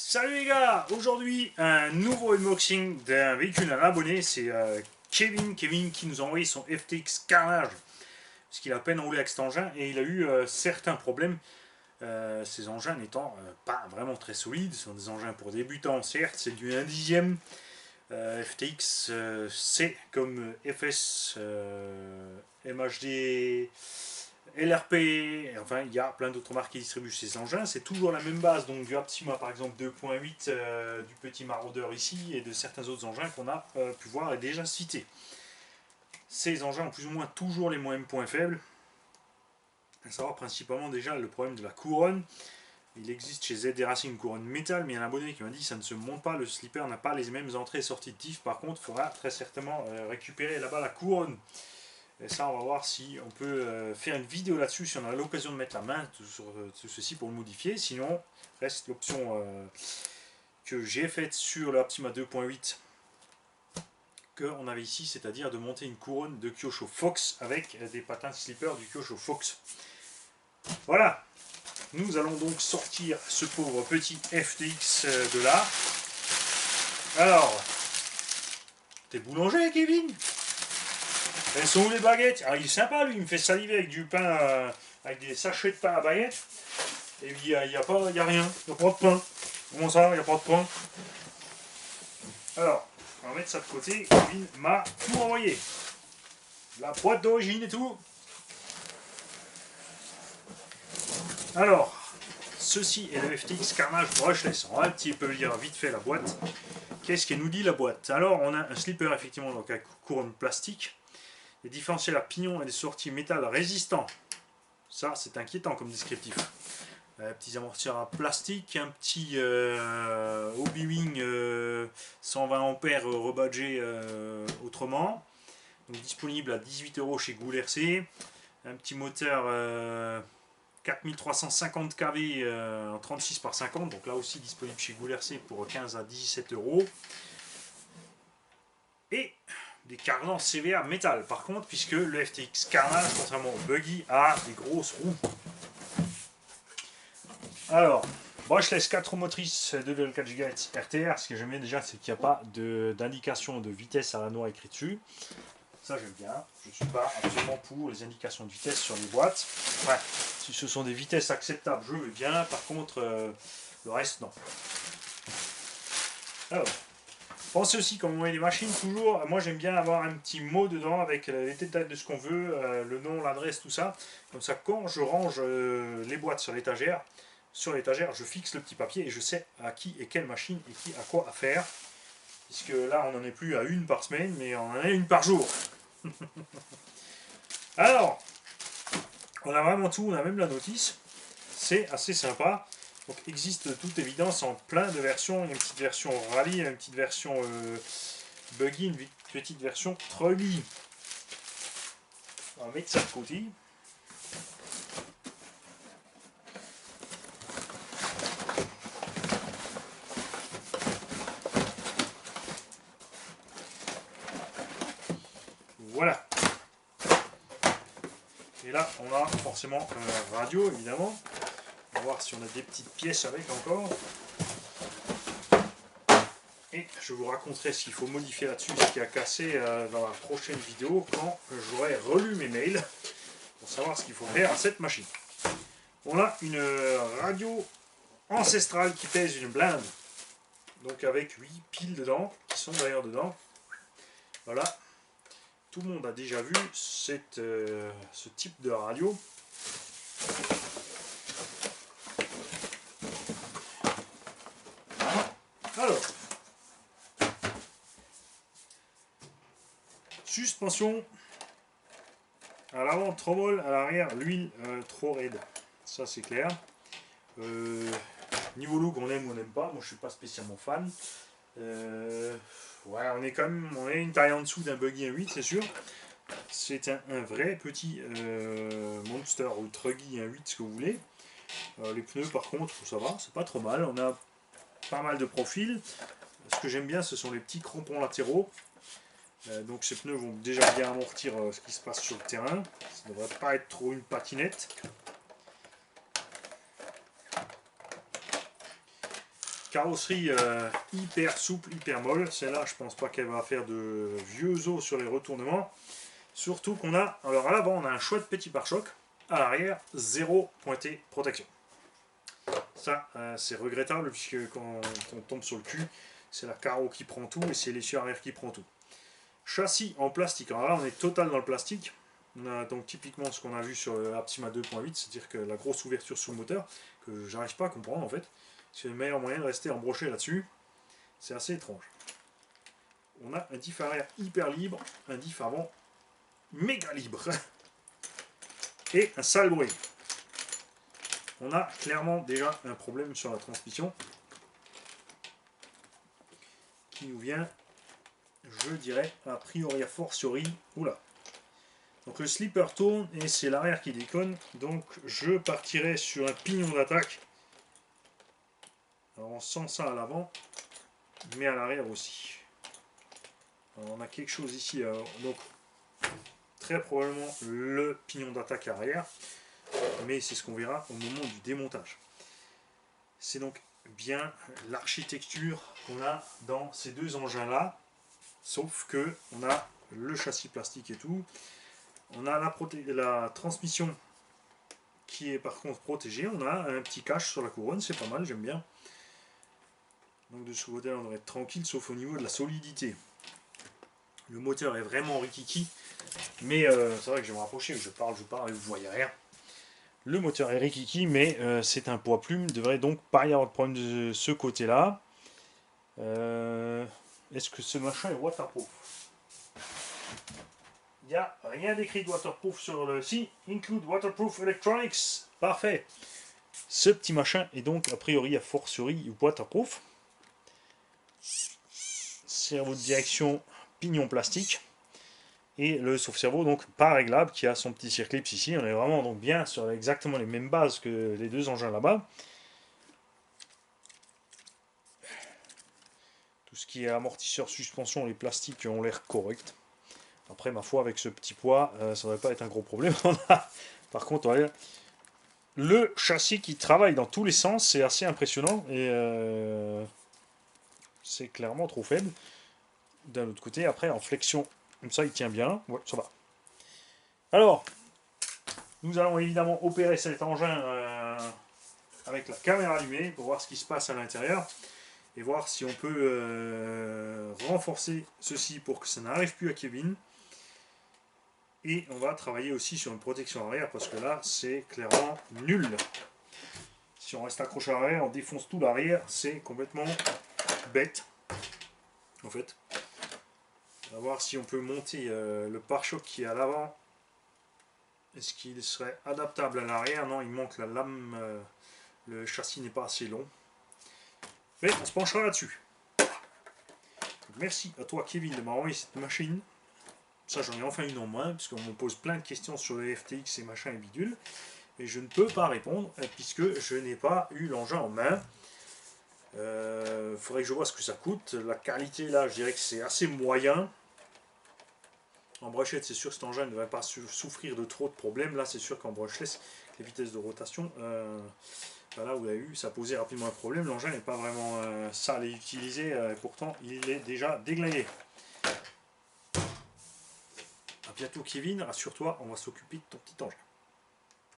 Salut les gars, aujourd'hui un nouveau unboxing d'un véhicule d'un abonné, c'est Kevin qui nous a envoyé son FTX Carnage, parce qu'il a à peine roulé avec cet engin et il a eu certains problèmes, ces engins n'étant pas vraiment très solides, ce sont des engins pour débutants certes, c'est du 1 dixième, FTX C comme FS, MHD, LRP, enfin il y a plein d'autres marques qui distribuent ces engins. C'est toujours la même base, donc du Aptima par exemple 2.8, du petit maraudeur ici, et de certains autres engins qu'on a pu voir et déjà cités. Ces engins ont plus ou moins toujours les mêmes points faibles, à savoir principalement déjà le problème de la couronne. Il existe chez ZD Racing une couronne métal, mais il y a un abonné qui m'a dit que ça ne se monte pas, le slipper n'a pas les mêmes entrées et sorties de tif. Par contre, il faudra très certainement récupérer là-bas la couronne. Et ça, on va voir si on peut faire une vidéo là-dessus, si on a l'occasion de mettre la main sur tout ceci pour le modifier. Sinon, reste l'option que j'ai faite sur le Optima 2.8 qu'on avait ici, c'est-à-dire de monter une couronne de Kyosho Fox avec des patins de slipper du Kyosho Fox. Voilà, nous allons donc sortir ce pauvre petit FTX de là. Alors, t'es boulanger, Kevin? Elles sont où les baguettes? Ah, il est sympa lui, il me fait saliver avec du pain, avec des sachets de pain à baguettes. Et puis il n'y a, y a rien, il n'y a pas de pain. Comment ça, il n'y a pas de pain? Alors, on va mettre ça de côté. Kevin m'a tout envoyé. La boîte d'origine et tout. Alors, ceci est le FTX Carnage Brushless. On va un petit peu lire vite fait la boîte. Qu'est-ce qu'elle nous dit la boîte? Alors, on a un slipper effectivement, donc avec couronne plastique. Des différentiels à pignon et des sorties métal résistants. Ça, c'est inquiétant comme descriptif. Petits amortisseurs en plastique, un petit Hobby-Wing 120 ampères rebadgé autrement. Donc, disponible à 18 € chez Goul RC. Un petit moteur 4350 kV en 36 par 50. Donc là aussi disponible chez Goul RC pour 15 à 17 €. Et des carnans CVA métal par contre, puisque le FTX Carnage, contrairement au Buggy, a des grosses roues. Alors, brushless 4 roues motrices 2,4 GHz RTR. Ce que j'aime bien déjà, c'est qu'il n'y a pas d'indication de vitesse à la noix écrit dessus. Ça j'aime bien. Je ne suis pas absolument pour les indications de vitesse sur les boîtes. Enfin, si ce sont des vitesses acceptables, je veux bien. Par contre, le reste, non. Alors, pensez aussi quand on met les machines, toujours, moi j'aime bien avoir un petit mot dedans avec les détails de ce qu'on veut, le nom, l'adresse, tout ça. Comme ça, quand je range les boîtes sur l'étagère, je fixe le petit papier et je sais à qui et quelle machine et qui a quoi à faire. Puisque là, on n'en est plus à une par semaine, mais on en a une par jour. Alors, on a vraiment tout, on a même la notice. C'est assez sympa. Donc, existe toute évidence en plein de versions. Il y a une petite version rallye, une petite version buggy, une petite version truggy. On va mettre ça de côté. Voilà. Et là, on a forcément un radio, évidemment. On va voir si on a des petites pièces avec encore. Et je vous raconterai s'il faut modifier là-dessus, ce qui a cassé dans la prochaine vidéo, quand j'aurai relu mes mails, pour savoir ce qu'il faut faire à cette machine. On a une radio ancestrale qui pèse une blinde. Donc avec 8 piles dedans, qui sont d'ailleurs dedans. Voilà. Tout le monde a déjà vu ce type de radio. Alors, suspension à l'avant trop molle, à l'arrière l'huile trop raide. Ça c'est clair. Niveau look, on aime ou on n'aime pas. Moi je suis pas spécialement fan. Ouais, on est une taille en dessous d'un Buggy 1.8, c'est sûr. C'est un vrai petit monster ou truggy 1.8, ce que vous voulez. Les pneus par contre, ça va, c'est pas trop mal. On a pas mal de profils. Ce que j'aime bien, ce sont les petits crampons latéraux. Donc ces pneus vont déjà bien amortir ce qui se passe sur le terrain. Ça ne devrait pas être trop une patinette. Carrosserie hyper souple, hyper molle. Celle-là, je pense pas qu'elle va faire de vieux os sur les retournements. Surtout qu'on a, alors à l'avant, on a un chouette petit pare-choc. À l'arrière, 0 pointé protection. Ça, c'est regrettable puisque quand on tombe sur le cul, c'est la carreau qui prend tout et c'est l'essieu arrière qui prend tout. Châssis en plastique. Alors là, on est total dans le plastique. On a donc typiquement ce qu'on a vu sur le Aptima 2.8, c'est-à-dire que la grosse ouverture sous le moteur, que j'arrive pas à comprendre en fait. C'est le meilleur moyen de rester embroché là-dessus. C'est assez étrange. On a un diff arrière hyper libre, un diff avant méga libre. Et un sale bruit. On a clairement déjà un problème sur la transmission qui nous vient, je dirais, a priori, a fortiori. Oula. Donc le slipper tourne et c'est l'arrière qui déconne. Donc je partirai sur un pignon d'attaque. Alors on sent ça à l'avant, mais à l'arrière aussi. Alors on a quelque chose ici. Donc très probablement le pignon d'attaque arrière. Mais c'est ce qu'on verra au moment du démontage. C'est donc bien l'architecture qu'on a dans ces deux engins là, sauf que on a le châssis plastique et tout, on a la transmission qui est par contre protégée, on a un petit cache sur la couronne, c'est pas mal, j'aime bien. Donc de ce côté on devrait être tranquille, sauf au niveau de la solidité. Le moteur est vraiment rikiki, mais c'est vrai que je vais me rapprocher, je parle et vous voyez rien. Le moteur est rikiki, mais c'est un poids plume, il ne devrait donc pas y avoir de problème de ce côté-là. Est-ce que ce machin est waterproof? Il n'y a rien d'écrit de waterproof sur le site. Include waterproof electronics. Parfait. Ce petit machin est donc a priori a fortiori waterproof. Cerveau de direction pignon plastique. Et le sauve-cerveau donc pas réglable qui a son petit circlips ici. On est vraiment donc bien sur exactement les mêmes bases que les deux engins là-bas. Tout ce qui est amortisseur, suspension, les plastiques ont l'air corrects. Après ma foi avec ce petit poids ça ne devrait pas être un gros problème. Par contre ouais, le châssis qui travaille dans tous les sens, c'est assez impressionnant et c'est clairement trop faible. D'un autre côté après en flexion comme ça il tient bien, ouais ça va. Alors, nous allons évidemment opérer cet engin avec la caméra allumée pour voir ce qui se passe à l'intérieur et voir si on peut renforcer ceci pour que ça n'arrive plus à Kevin. Et on va travailler aussi sur une protection arrière parce que là c'est clairement nul. Si on reste accroché à l'arrière, on défonce tout l'arrière, c'est complètement bête en fait. On va voir si on peut monter le pare-choc qui est à l'avant. Est-ce qu'il serait adaptable à l'arrière? Non, il manque la lame, le châssis n'est pas assez long. Mais on se penchera là-dessus. Merci à toi Kevin de m'avoir envoyé cette machine. Ça j'en ai enfin une en moins, parce qu'on me pose plein de questions sur les FTX et machin et bidule. Et je ne peux pas répondre, puisque je n'ai pas eu l'engin en main. Faudrait que je vois ce que ça coûte. La qualité là, je dirais que c'est assez moyen. En brochette, c'est sûr que cet engin ne va pas souffrir de trop de problèmes. Là, c'est sûr qu'en brushless, les vitesses de rotation, là vous avez vu, ça posait rapidement un problème. L'engin n'est pas vraiment sale et utilisé, pourtant il est déjà déglingué. A bientôt Kevin, rassure-toi, on va s'occuper de ton petit engin.